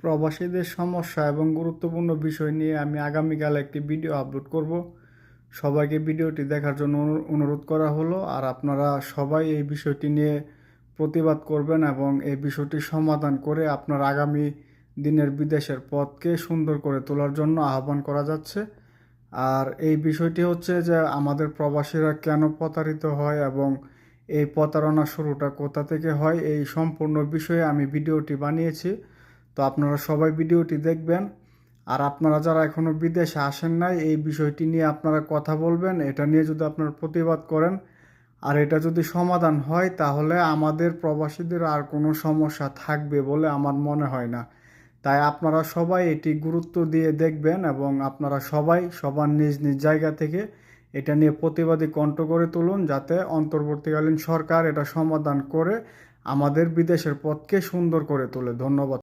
প্রবাসীদের সমস্যা এবং গুরুত্বপূর্ণ বিষয় নিয়ে আমি আগামীকাল একটি ভিডিও আপলোড করব। সবাইকে ভিডিওটি দেখার জন্য অনুরোধ করা হলো। আর আপনারা সবাই এই বিষয়টি নিয়ে প্রতিবাদ করবেন এবং এই বিষয়টি সমাধান করে আপনার আগামী দিনের বিদেশের পথকে সুন্দর করে তোলার জন্য আহ্বান করা যাচ্ছে। আর এই বিষয়টি হচ্ছে যে আমাদের প্রবাসীরা কেন প্রতারিত হয় এবং এই প্রতারণা শুরুটা কোথা থেকে হয়, এই সম্পূর্ণ বিষয়ে আমি ভিডিওটি বানিয়েছি। তো আপনারা সবাই ভিডিওটি দেখবেন। আর আপনারা যারা এখনও বিদেশে আসেন নাই, এই বিষয়টি নিয়ে আপনারা কথা বলবেন। এটা নিয়ে যদি আপনারা প্রতিবাদ করেন আর এটা যদি সমাধান হয়, তাহলে আমাদের প্রবাসীদের আর কোনো সমস্যা থাকবে বলে আমার মনে হয় না। তাই আপনারা সবাই এটি গুরুত্ব দিয়ে দেখবেন এবং আপনারা সবাই সবার নিজ নিজ জায়গা থেকে এটা নিয়ে প্রতিবাদী কণ্ঠ করে তুলুন, যাতে অন্তর্বর্তীকালীন সরকার এটা সমাধান করে আমাদের বিদেশের পথকে সুন্দর করে তোলে। ধন্যবাদ।